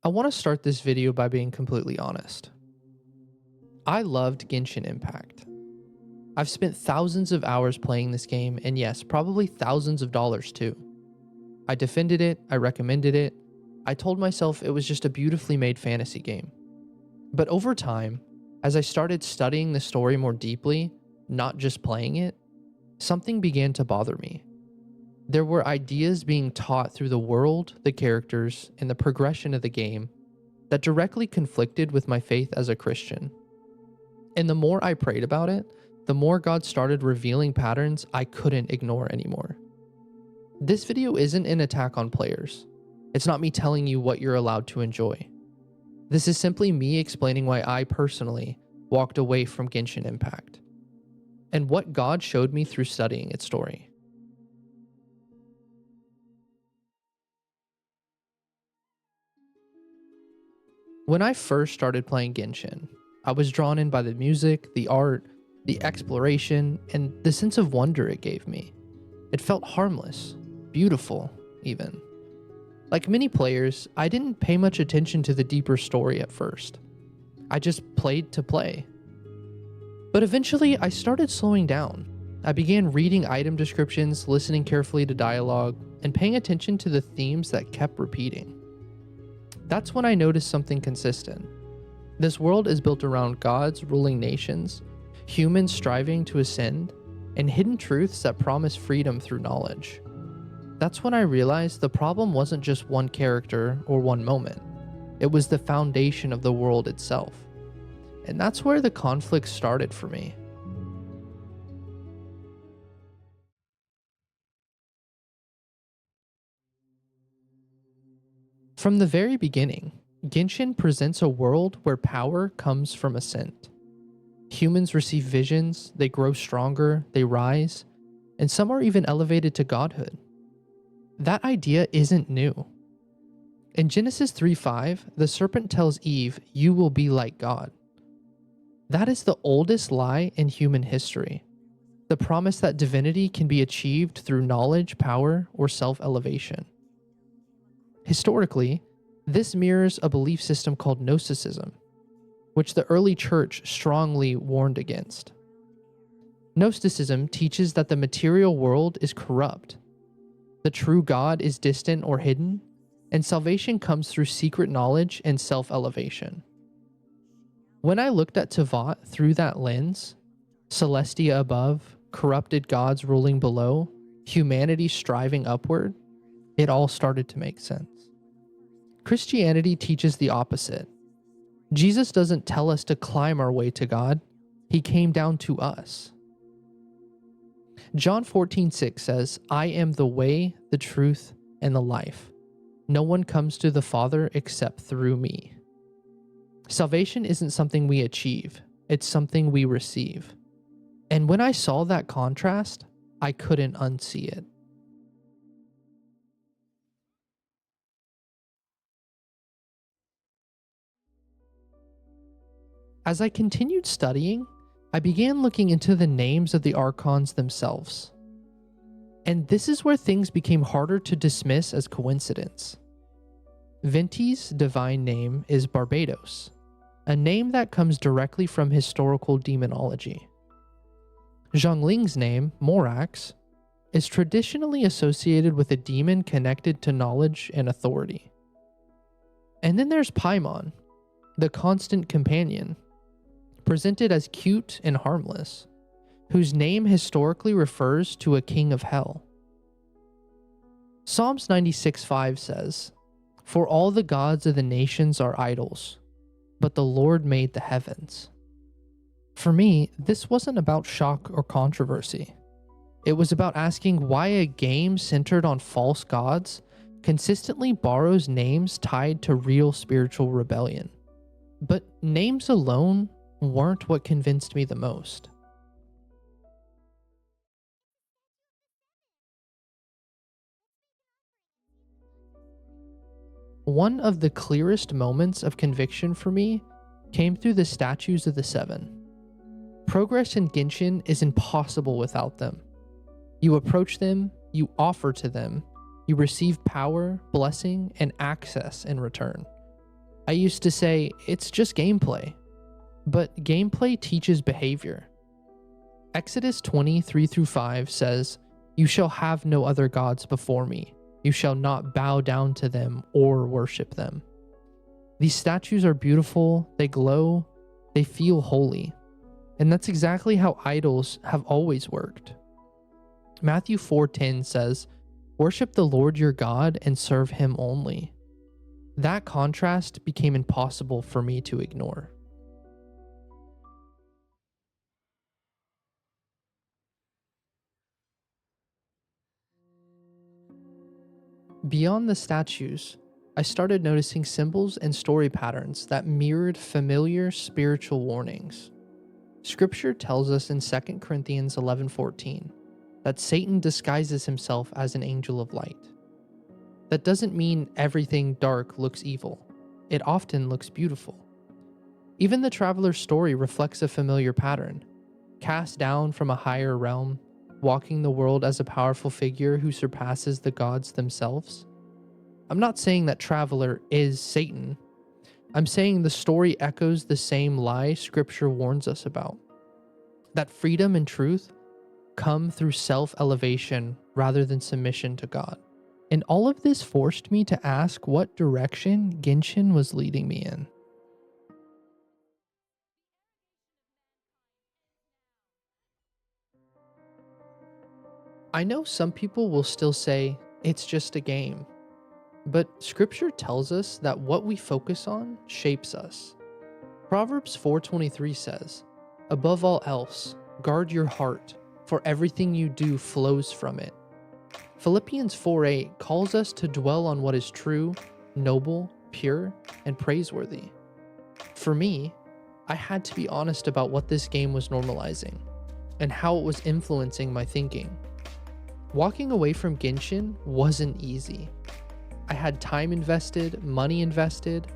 I want to start this video by being completely honest. I loved Genshin Impact. I've spent thousands of hours playing this game, and yes, probably thousands of dollars too. I defended it, I recommended it, I told myself it was just a beautifully made fantasy game. But over time, as I started studying the story more deeply, not just playing it, something began to bother me. There were ideas being taught through the world, the characters, and the progression of the game that directly conflicted with my faith as a Christian. And the more I prayed about it, the more God started revealing patterns I couldn't ignore anymore. This video isn't an attack on players. It's not me telling you what you're allowed to enjoy. This is simply me explaining why I personally walked away from Genshin Impact, and what God showed me through studying its story. When I first started playing Genshin, I was drawn in by the music, the art, the exploration, and the sense of wonder it gave me. It felt harmless, beautiful, even. Like many players, I didn't pay much attention to the deeper story at first. I just played to play. But eventually, I started slowing down. I began reading item descriptions, listening carefully to dialogue, and paying attention to the themes that kept repeating. That's when I noticed something consistent. This world is built around gods ruling nations, humans striving to ascend, and hidden truths that promise freedom through knowledge. That's when I realized the problem wasn't just one character or one moment. It was the foundation of the world itself. And that's where the conflict started for me. From the very beginning, Genshin presents a world where power comes from Ascent. Humans receive visions, they grow stronger, they rise, and some are even elevated to godhood. That idea isn't new. In Genesis 3:5, the serpent tells Eve, "You will be like God." That is the oldest lie in human history. The promise that divinity can be achieved through knowledge, power, or self-elevation. Historically, this mirrors a belief system called Gnosticism, which the early church strongly warned against. Gnosticism teaches that the material world is corrupt, the true God is distant or hidden, and salvation comes through secret knowledge and self-elevation. When I looked at Teyvat through that lens, Celestia above, corrupted gods ruling below, humanity striving upward, it all started to make sense. Christianity teaches the opposite. Jesus doesn't tell us to climb our way to God. He came down to us. John 14:6 says, "I am the way, the truth, and the life. No one comes to the Father except through me." Salvation isn't something we achieve, it's something we receive. And when I saw that contrast, I couldn't unsee it. As I continued studying, I began looking into the names of the archons themselves. And this is where things became harder to dismiss as coincidence. Venti's divine name is Barbados, a name that comes directly from historical demonology. Zhongling's name, Morax, is traditionally associated with a demon connected to knowledge and authority. And then there's Paimon, the constant companion, presented as cute and harmless, whose name historically refers to a king of hell. Psalms 96:5 says, "For all the gods of the nations are idols, but the Lord made the heavens." For me, this wasn't about shock or controversy. It was about asking why a game centered on false gods consistently borrows names tied to real spiritual rebellion. But names alone weren't what convinced me the most. One of the clearest moments of conviction for me came through the statues of the Seven. Progress in Genshin is impossible without them. You approach them, you offer to them, you receive power, blessing, and access in return. I used to say, it's just gameplay. But gameplay teaches behavior. Exodus 20:3-5 says, "You shall have no other gods before me. You shall not bow down to them or worship them." These statues are beautiful, they glow, they feel holy. And that's exactly how idols have always worked. Matthew 4:10 says, "Worship the Lord your God and serve him only." That contrast became impossible for me to ignore. Beyond the statues, I started noticing symbols and story patterns that mirrored familiar spiritual warnings. Scripture tells us in 2 Corinthians 11:14 that Satan disguises himself as an angel of light. That doesn't mean everything dark looks evil. It often looks beautiful. Even the traveler's story reflects a familiar pattern. Cast down from a higher realm, walking the world as a powerful figure who surpasses the gods themselves. I'm not saying that traveler is Satan. I'm saying the story echoes the same lie Scripture warns us about. That freedom and truth come through self-elevation rather than submission to God. And all of this forced me to ask what direction Genshin was leading me in. I know some people will still say, it's just a game. But Scripture tells us that what we focus on shapes us. Proverbs 4:23 says, "Above all else, guard your heart, for everything you do flows from it." Philippians 4:8 calls us to dwell on what is true, noble, pure, and praiseworthy. For me, I had to be honest about what this game was normalizing and how it was influencing my thinking. Walking away from Genshin wasn't easy. I had time invested, money invested,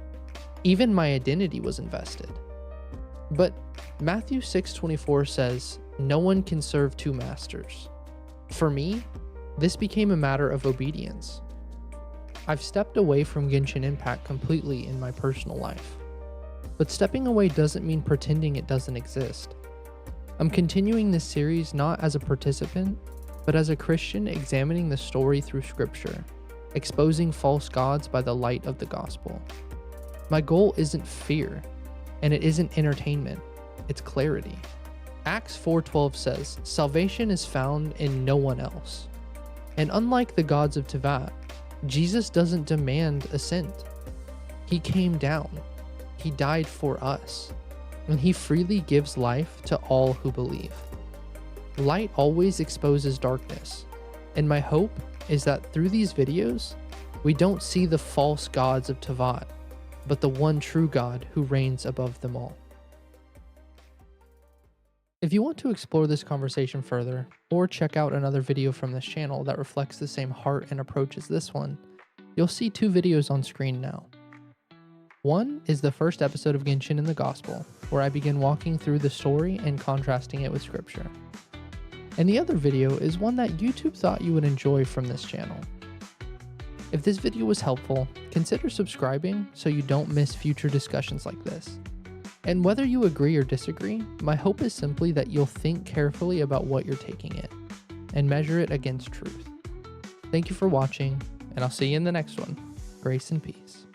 even my identity was invested. But Matthew 6:24 says, "No one can serve two masters." For me, this became a matter of obedience. I've stepped away from Genshin Impact completely in my personal life. But stepping away doesn't mean pretending it doesn't exist. I'm continuing this series not as a participant, but as a Christian examining the story through Scripture, exposing false gods by the light of the gospel. My goal isn't fear, and it isn't entertainment, it's clarity. Acts 4:12 says, "Salvation is found in no one else." And unlike the Gods of Teyvat, Jesus doesn't demand Ascent. He came down, he died for us, and he freely gives life to all who believe. Light always exposes darkness, and my hope is that through these videos, we don't see the false gods of Teyvat, but the one true God who reigns above them all. If you want to explore this conversation further, or check out another video from this channel that reflects the same heart and approach as this one, you'll see two videos on screen now. One is the first episode of Genshin in the Gospel, where I begin walking through the story and contrasting it with Scripture. And the other video is one that YouTube thought you would enjoy from this channel. If this video was helpful, consider subscribing so you don't miss future discussions like this. And whether you agree or disagree, my hope is simply that you'll think carefully about what you're taking in and measure it against truth. Thank you for watching, and I'll see you in the next one. Grace and peace.